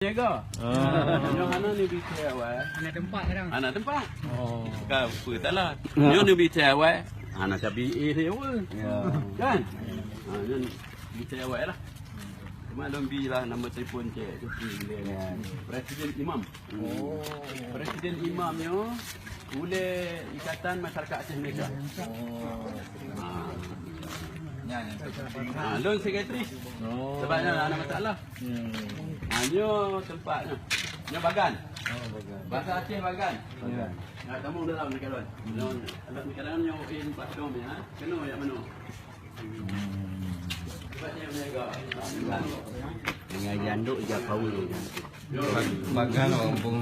Jaga. Nyo hana ni bicara awal. Anak tempat kadang. Anak tempat. Oh. Kau apa taklah. Nyo ni bicara awal. Anak cabi dia awal. Ya. Kan? Nyo bicara awal lah. Cuma lembi lah nama telefon cek tu Presiden Imam. Oh. Presiden Imamnya oleh Ikatan Masyarakat Aceh Merdeka. Oh. Loan sekretaris. Oh. Sebabnya ada masalah. Hanya tempatnya. Nya bagan. Oh, bagan. Bahasa Aceh bagan. Bagan. Ya, kamu dalam ni kawan. Loan alat ni kadang nyo in platform ya. Kena yang mana? Sebabnya mereka dengan janduk je kau tu. Bagan orang pun.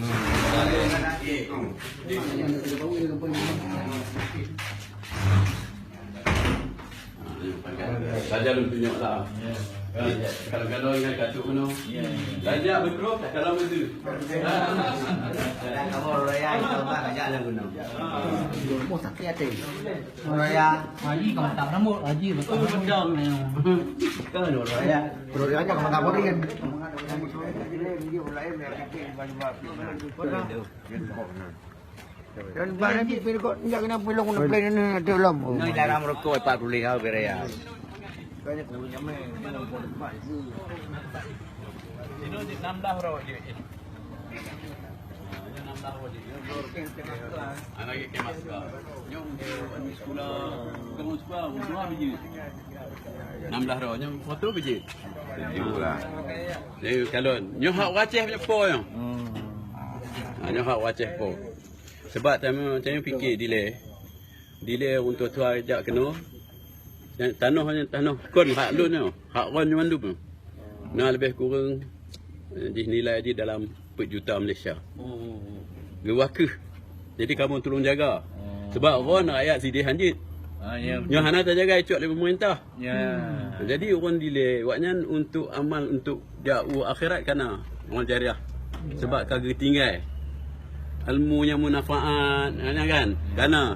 Saja lu tunjuklah. Kalau ingat katuk mana? Saja betul, kalau betul. Kamu raya itu mah aja lah guna. Mau sakit hati. Raya Haji kamu tak rambut. Haji betul betul. ke raya. Raya aja kamu tak boleh kan. Dan barang ni pilih kau jangan kena pilih kena plan ni ada lam. Ni dalam rokok 40 kau beraya. Banyak punya meh dalam pot. Ini 16 rawat dia. 16 rawat dia. Anak ke masker. Nyong di sekolah, kamu sekolah semua biji. 16 rawat nyong foto biji. Juga. Ni kalau nyong hak Aceh punya po nyong. Nyong hak Aceh po. Sebab saya fikir delay untuk tuan ajak kena tanah kon hak lun tu hak kon mandum tu nah lebih kurang dinilai di dalam 4 juta Malaysia. Gewakah jadi kamu tolong jaga sebab orang rakyat sidih hanjit yang hana tak jaga icuk oleh pemerintah jadi orang delay waknya untuk amal untuk jauh akhirat kana orang jariah sebab kagak tinggal ilmu yang munafaat kan karena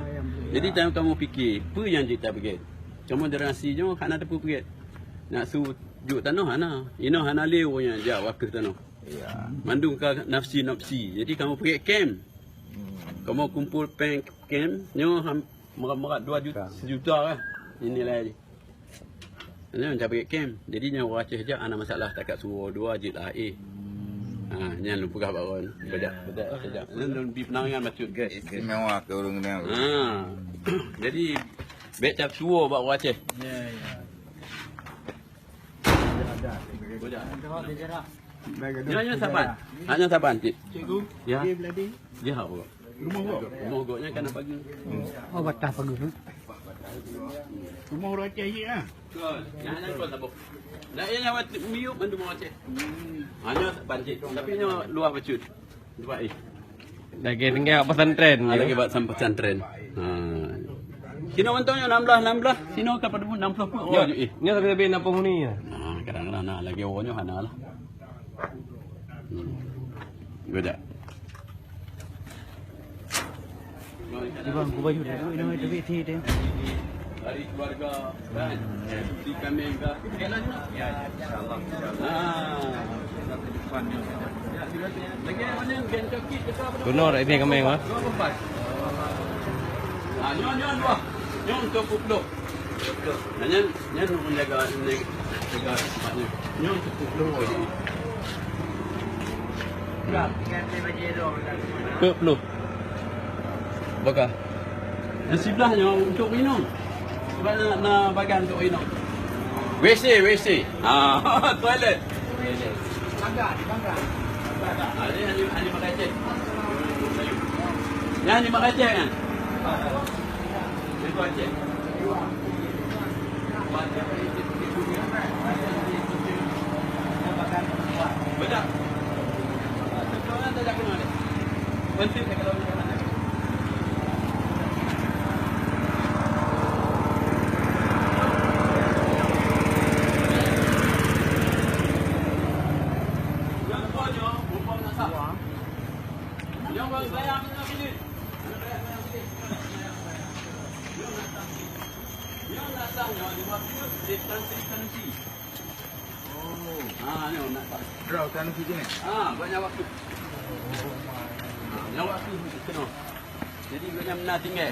jadi jangan kamu fikir apa yang kita pergi cuma generasinya hana tepu pergi nak sujuk tanah hana ino hana lewanya ja wakil tanah mandung ka nafsi jadi kamu pergi camp kamu kumpul camp nyo merat 2 juta sejuta lah inilah je ini macam pergi camp jadi nyo Aceh je ana masalah takat suruh 2 je lah jangan lupa baron. Bedak saja. Dan di penangan macam Istimewa ke orang ni. Jadi baik cap suo bak Aceh. Ya. Ada. Hanya saban. Hanya saban cik. Cikgu. Ya. Dia beladi. Dia apa? Rumah gua. Rumah goknya kan pagi. Oh batah pagi. Rumah orang Aceh je ah. Hanya kau tak boleh. Nak yang awak miup mandu mau Aceh. Hanya bancik tapi nya luar bacut. Tempat Lagi tinggal pesantren. lagi buat sampai pesantren. Sino mentongnya 16. Sino kan pada 60 pun. Oh, Ni sampai lebih 60 ni. Kadang-kadang nak lagi orangnya hana lah. Beda. Bang, gua baju dah. Ini tu beti dia. Hari keluarga kan. Di kambing ke. Ya, insya-Allah. Lagi mana gen kaki ke apa? Gunor ini kemeng ah. Nyon dua. Nyon ke puplo. Nyon menjaga tempatnya. Nyon ke puplo. Puplo. Bakar. Di sebelahnya untuk minum. Sebab nak bagan untuk minum. WC. Toilet. Bangga. Ini makan Aceh. Yang ni makan Aceh kan? Ini makan Aceh. Betul. Sekarang tak ada kena ni. Penting kalau ni. Yang bayar nak sini. Yang datang yang dimaksud distansi. Ni nak tak. Draw kan kita ni. Banyak waktu. Banyak waktu kena. Jadi banyak benar tinggal.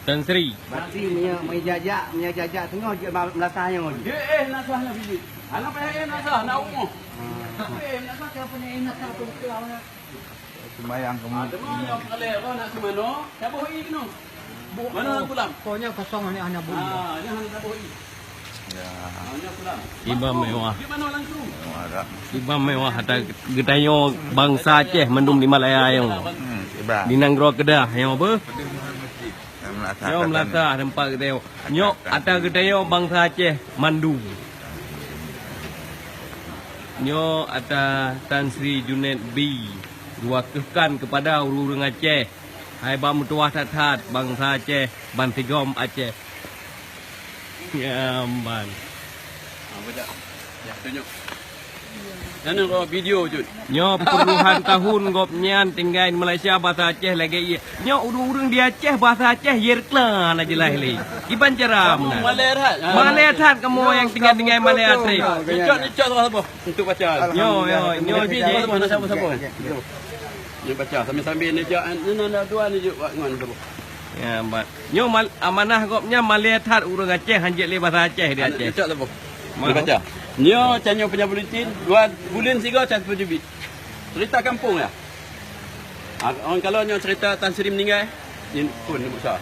Tan Sri. Berarti punya jajak tengah je melasahnya lagi. Nasahnya biji. Anak payah nasah, nak umur. Nasah siapa ni nasah tu kelawar. Sembayang kamu. Tengah yang kalau nak ke mana? Siapa hoi kena? Mana pulang? Pokoknya kosong ni hanya bunyi. Ni hang tak hoi. Ya. Hanya pulang. Imam mewah. Di mana langsung? Ada. Imam mewah ada gedayo bangsa Aceh mendum di Malaya yang. Iba. Di Nanggro Kedah yang apa? Melasa. Yo Melaka tempat gedayo. Nyok ada gedayo bangsa Aceh Mandu. Nyo ada Tan Sri Junaid B. Diwakilkan kepada urang Aceh. Hai bam tuah tat bangsa Aceh, Bantigom Aceh. Ya man. Baca. Ya, tunjuk. Mana kau video je? Nyo puluhan tahun gop nyan tinggal di Malaysia bahasa Aceh lagi. Nyo urang di Aceh bahasa Aceh yerklan aja lah li. Iban ceram. Malay hat kamu yang tinggal Malay atri. Nicok apa? Untuk baca. Nyo video mana siapa? Dia baca sambil-sambil nicok. Nak dua ni je buat ngan siapa? Ya, bat. Nyo amanah gopnya Malay hat urang Aceh hanjek li bahasa Aceh di Aceh. Nicok apa? Dia baca. Nyo canyo punya buletin 2 bulan 3 cas biji. Cerita kampung ya. Orang kalau nyo cerita Tan Sri meninggal, ni pun ni besar.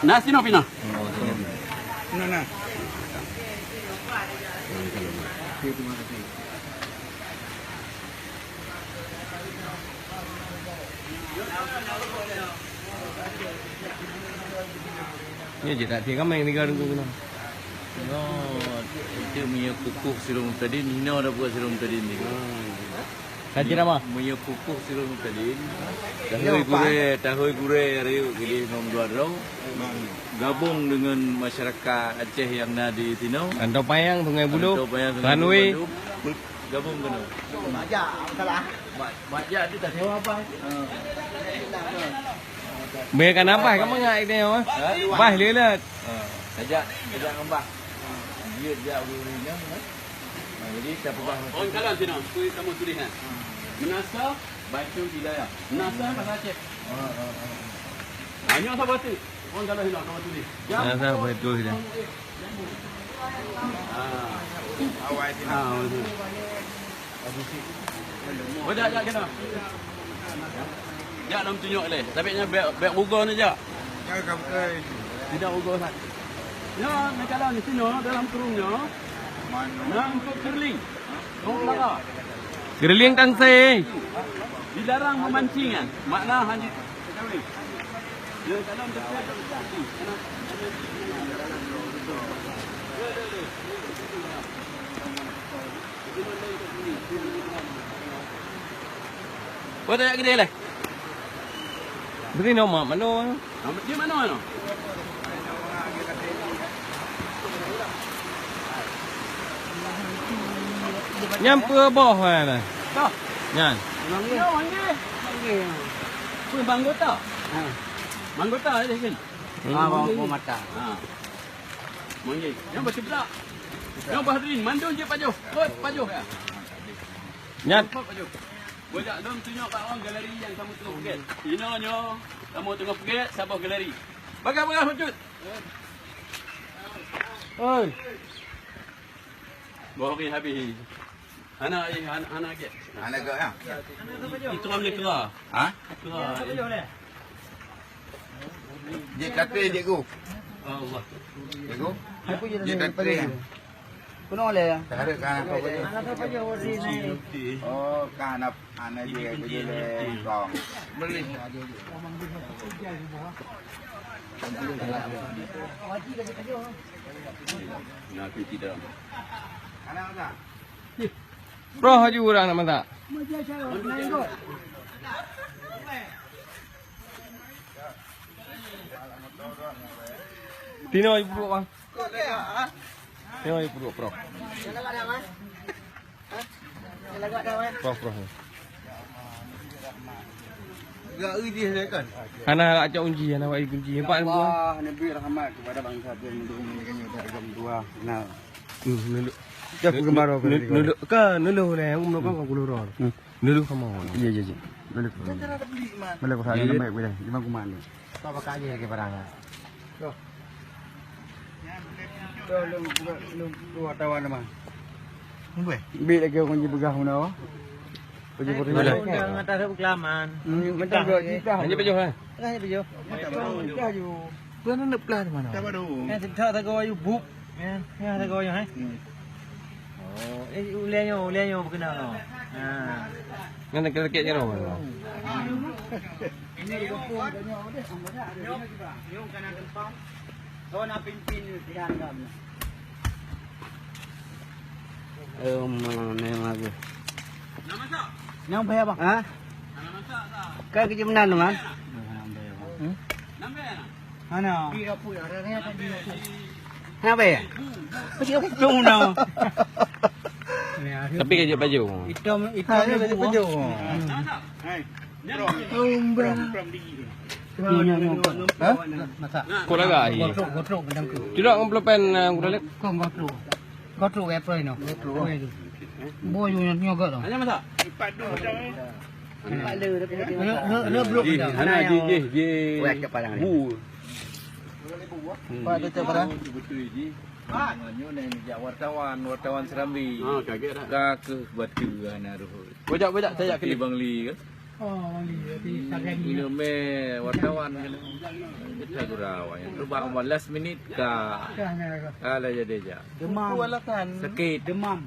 Nasi no pina. Nah. Ni je tak tiga main tiga orang tu. No, itu punya kukuh sirum tadi, Nino dah buat sirum tadi ni. Kaji nama? Punya kukuh sirum tadi. Tahui gure hari ini membuat rau. Gabung dengan masyarakat Aceh yang ada di Tino. Antau Payang, Sungai Buloh, Antau Payang, Sungai Ranui. Buloh, gabung kena. Majak, salah. Majak dia tak sewa apa. Mereka nampak kamu ngak itu ya? Bah lihat. Ajak ngembah. Dia urusnya. Jadi siapa bah? Orang kalah sini, tulis kamu tulisan. Menasa Batu Hidayah. Menasa bahasa Aceh. Hanya apa tu? Orang kalah sini kamu tulis. Nasa betul dia. Awal sini. Wajak kena. Jak dalam tunjuk leh. Tapi nya beg ugo ni jak. Ya kamu. Tidak ugo sat. Ya, nak kalau ni sini dalam kurungnya. Nak untuk kerling. Orang Melaka. Geriling Tangsai. Dilarang memancingan. Makna hanya ya kalau dekat Buat ayak gede lah. Beri nama mana? Dia mana? Nyampe bawah mana? Dah. Nyan. Manggil. Pun banggota. Manggota ada kan? Bawa mata. Manggil. Yang betul pula. Yang Bahrin, mandul je Pak Jo. Kot Pak Jo. Nyan. Pak Jo. Bojak dom tunjuk kat orang galeri yang kamu tengah pergi. Inonyo, kamu tengah pergi, sabah galeri. Bagai-bagai Pak Jo. Oi. Bori habis. Anak ke? Anak ke ya? Itu ramai kera. Ha? Kera. Dia kata cikgu. Allah. Cikgu. Hai punya Dia kata ya. Kuno le ya. Tak ada kan apa dia. Anak apa je wasi ni. Oh, kan anak dia kerja le kong. Beli. Nak tidak. Anak apa? Bro haji orang nak mata. Tino ibu bang. Tino ibu bro. Pro. gak dia kan. Hana acak kunci, hana wai kunci. Empat ni buah. Allah Nabi rahmat kepada bangsa yang mendukung agama dua. Nah, Nuluk. siap gemar aku. Nuluk kan, nuluk ni. Aku menukar kau kulur. Nuluk kamu. Iya iya iya. Boleh. Boleh kau hari baik boleh. Lima kuman. Kau pakai aja ke barangnya. Lu wartawan nama. Boleh. Bil lagi orang je begah mana? Pergi pergi. Jangan tak ada kelaman. Betul ke kita? Hanya pejuh lah. Hanya baju. Kita ju. Tuan nak plan mana? Tak ada. Yang tidak tak kau you book. Ya, tak kau yang hai. Oh, ulianyo berkenal no. Ha. Kan kekek je roh. Ini di kampung banyak ada. Yung kana tempang. Kau nak pimpin pilihan kamu. Mana lagi? Nak masak? Yang bayar bang? Ha? Nak masak tak? Kau kerja mana tu man? Nampak tak? Mana? Dia apa ya? Ada apa dia? Kenapa ya? Pergi ke jom dah. Tapi kerja baju. Hitam ni baju. Nak masak? Hai. Ha? Masak. Kau dah gay. Gotrok macam tu. Tidak kau pelepen kau dah Kau gotrok. Gotrok apa ini? Gotrok. Boy yang nyogok tu. Hanya masak? Lu belum dah. Hana je. Buat ke padang ni. Bu. Pak tu padang. Betul je. Nyo ni jak wartawan Serambi. Ha, kaget dah. Ka ke batu hana roh. Bojak saya Ke Bang Li ke? Oh, di Sagan Ini me wartawan kan. Kita gurau yang rubah 15 minit ka. Kala jadi aja. demam. Sakit, Demam.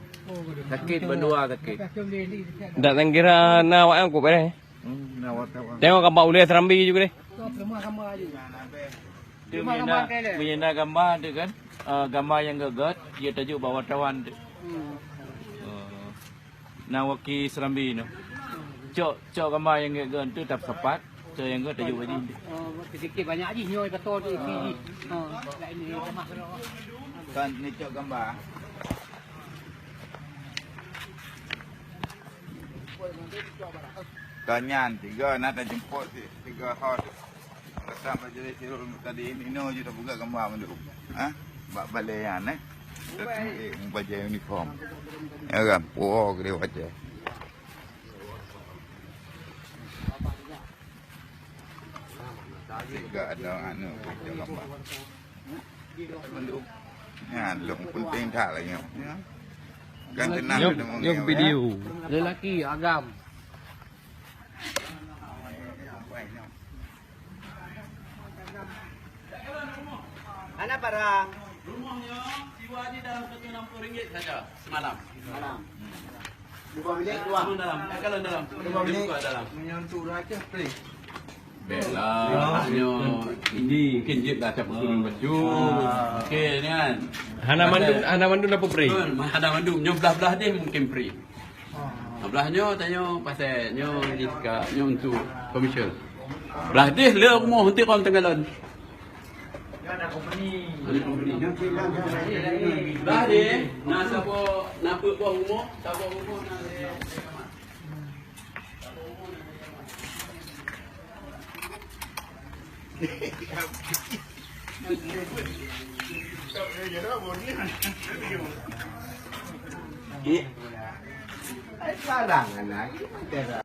sakit berdua sakit. Tak tengkira na awak aku pada. Nah wartawan. Tengok gambar ulian Serambi juga deh. Dia punya gambar tu kan. Gambar yang geget, dia tajuk bawa wartawan tu. Nawaki Serambi tu. Cok gambar yang geget tu tak sepat. Cok yang geget tajuk baju tu. Sedikit banyak aja nyoy betul tu isi. Lain ni kemas. Kan ni cok gambar. Kanyan 3 nak jemput 3 hot. Letak majlis sirul tadi ini je dah buka gambar mendu. Ha? Bak balayan baju uniform. Ya kan? Oh, gede wajah. Juga ada anu kerja gambar. Mendu. Ya, long penting tak lagi. Ya. Kan tenang Yok video. Lelaki agam. Mana barang? Rumahnya sewa ni dalam RM160 saja semalam. Dua bilik Dalam dalam. Kalau dalam. Buka dalam. Menyentuh raja free. Bela. Ini kenjit dah cap turun baju. Okey ni kan. Hana mandun apa pre? Ada mandu nyo belah-belah dia mungkin free. Belahnya tanya pasal nyo jika nyo untuk komersial. Belah dia le rumah henti orang Tenggalan. Ada company. Belah dia nak siapa nak buat rumah, siapa rumah nak Barang anak.